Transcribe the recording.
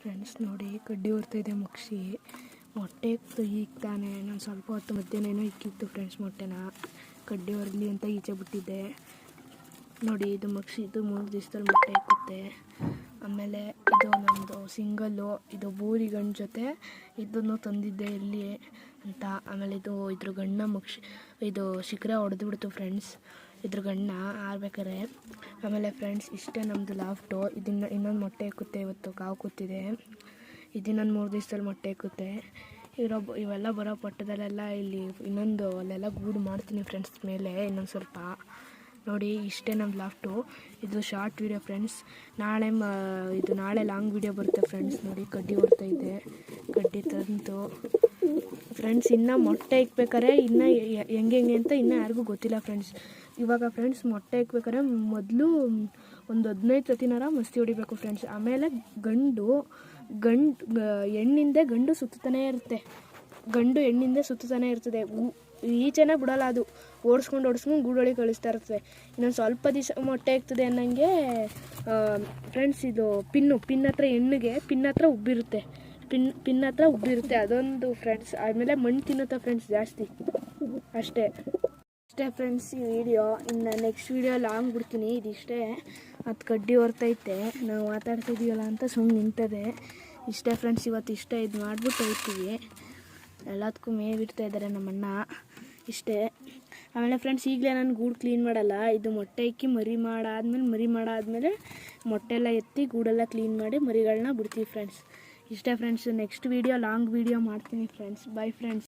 Friends ನೋಡಿ ಕಡ್ಡಿ ಹೊರ್ತಾಯಿದೆ ಮುಗಿಸಿ ಮೊಟ್ಟೆ ಇಕ್ತು ಈಗ ತಾನೇ ನಾನು ಸ್ವಲ್ಪ ಹೊತ್ತು ಮಧ್ಯಾಹ್ನ ಇಕ್ಕಿತ್ತು ಫ್ರೆಂಡ್ಸ್ ಮೊಟ್ಟೆನ ಕಡ್ಡಿ ಹೊರಲಿ ಅಂತ ಈಚೆ ಬಿಟ್ಟಿದ್ದೆ ನೋಡಿ. ಇದು ಮುಗಿಸಿ ಇದು 3 ದಿವಸದಲ್ಲಿ ಮೊಟ್ಟೆ ಇಕ್ಕುತ್ತೆ. ಆಮೇಲೆ ಇದು ನಮ್ಮದು ಸಿಂಗಲ್ಲು, ಇದು ಬೂರಿ ಗಂಡು ಜೊತೆ ಇದನ್ನು ತಂದಿದ್ದೆ ಇಲ್ಲಿ ಅಂತ. ಆಮೇಲೆ ಇದ್ರ ಗಂಡ ಮುಗಿಸಿ ಇದು ಶಿಖರ ಹೊಡೆದು ಬಿಡ್ತು ಫ್ರೆಂಡ್ಸ್, ಇದ್ರ ಗಂಡ ಆರ್ಬೇಕಾರೆ. ಆಮೇಲೆ ಫ್ರೆಂಡ್ಸ್ ಇಷ್ಟೇ ನಮ್ಮದು ಲಾಫ್ಟು. ಇನ್ನೊಂದು ಮೊಟ್ಟೆ ಇಕ್ಕುತ್ತೆ. ಇವತ್ತು ಕಾವು ಕೂತಿದೆ. ಇನ್ನೊಂದು 3 ದಿವಸದಲ್ಲಿ ಮೊಟ್ಟೆ ಇಕ್ಕುತ್ತೆ. ಇವೆಲ್ಲ ಬರೋ ಪಟ್ಟದಲ್ಲೆಲ್ಲ ಇಲ್ಲಿ ಇನ್ನೊಂದು ಅಲ್ಲೆಲ್ಲ ಗೂಡು ಮಾಡ್ತೀನಿ ಫ್ರೆಂಡ್ಸ್ ಮೇಲೆ ಇನ್ನೊಂದು ಸ್ವಲ್ಪ. ನೋಡಿ ಇಷ್ಟೇ ನಮ್ಮ ಲಾಫ್ಟು. ಇದು ಶಾರ್ಟ್ ವಿಡಿಯೋ ಫ್ರೆಂಡ್ಸ್. ನಾಳೆ ಲಾಂಗ್ ವಿಡಿಯೋ ಬರುತ್ತೆ ಫ್ರೆಂಡ್ಸ್. ನೋಡಿ ಕಡ್ಡಿ ಹೊರ್ತಾಯಿದೆ, ಕಡ್ಡಿ ತಂತು ಫ್ರೆಂಡ್ಸ್. ಇನ್ನು ಮೊಟ್ಟೆ ಇಕ್ಬೇಕಾರೆ ಇನ್ನು ಹೆಂಗೆ ಅಂತ ಇನ್ನೂ ಯಾರಿಗೂ ಗೊತ್ತಿಲ್ಲ ಫ್ರೆಂಡ್ಸ್. ಇವಾಗ ಫ್ರೆಂಡ್ಸ್ ಮೊಟ್ಟೆ ಇಕ್ಬೇಕಾರೆ ಮೊದಲು ಒಂದು 15 ಸತಿನಾರ ಮಸ್ತಿ ಹೊಡಿಬೇಕು ಫ್ರೆಂಡ್ಸ್. ಆಮೇಲೆ ಹೆಣ್ಣಿಂದೆ ಗಂಡು ಸುತ್ತಾನೇ ಇರುತ್ತೆ. ಗಂಡು ಹೆಣ್ಣಿಂದೆ ಸುತ್ತಾನೇ ಇರ್ತದೆ. ಈಚೆನೇ ಬಿಡೋಲ್ಲ ಅದು. ಓಡಿಸ್ಕೊಂಡು ಗೂಡೊಳಗೆ ಕಳಿಸ್ತಾ ಇರ್ತದೆ. ಇನ್ನೊಂದು ಸ್ವಲ್ಪ ದಿವಸ ಮೊಟ್ಟೆ ಇಕ್ತದೆ ಅನ್ನಂಗೆ ಫ್ರೆಂಡ್ಸ್. ಇದು ಪಿನ್ ಹತ್ರ ಹೆಣ್ಣಿಗೆ ಪಿನ್ ಹತ್ರ ಉಬ್ಬಿರುತ್ತೆ. ಪಿನ್ ಹತ್ರ ಉಬ್ಬಿರುತ್ತೆ ಅದೊಂದು ಫ್ರೆಂಡ್ಸ್. ಆಮೇಲೆ ಮಣ್ಣು ತಿನ್ನುತ್ತೆ ಫ್ರೆಂಡ್ಸ್ ಜಾಸ್ತಿ. ಅಷ್ಟೇ ಫ್ರೆಂಡ್ಸ್ ಈ ವಿಡಿಯೋ. ಇನ್ನು ನೆಕ್ಸ್ಟ್ ವಿಡಿಯೋ ಲಾಂಗ್ ಬಿಡ್ತೀನಿ. ಇದಿಷ್ಟೇ. ಅದು ಕಡ್ಡಿ ಹೊರ್ತೈತೆ, ನಾವು ಮಾತಾಡ್ತಿದ್ದೀವಲ್ಲ ಅಂತ ಸುಮ್ಮನೆ ನಿಂತದೆ. ಇಷ್ಟೇ ಫ್ರೆಂಡ್ಸ್ ಇವತ್ತು. ಇಷ್ಟೇ ಇದು ಮಾಡಿಬಿಟ್ಟು ಹೋಗ್ತೀವಿ. ಎಲ್ಲದಕ್ಕೂ ಮೇವಿಡ್ತಾ ಇದ್ದಾರೆ ನಮ್ಮಣ್ಣ. ಇಷ್ಟೇ. ಆಮೇಲೆ ಫ್ರೆಂಡ್ಸ್ ಈಗಲೇ ನಾನು ಗೂಡು ಕ್ಲೀನ್ ಮಾಡಲ್ಲ. ಇದು ಮೊಟ್ಟೆ ಇಕ್ಕಿ ಮರಿ ಮಾಡಾದ್ಮೇಲೆ ಮೊಟ್ಟೆ ಎಲ್ಲ ಎತ್ತಿ ಗೂಡೆಲ್ಲ ಕ್ಲೀನ್ ಮಾಡಿ ಮರಿಗಳನ್ನ ಬಿಡ್ತೀವಿ ಫ್ರೆಂಡ್ಸ್. ಇಷ್ಟೇ friends. Next video long video ಮಾಡ್ತೀನಿ ಫ್ರೆಂಡ್ಸ್. By friends.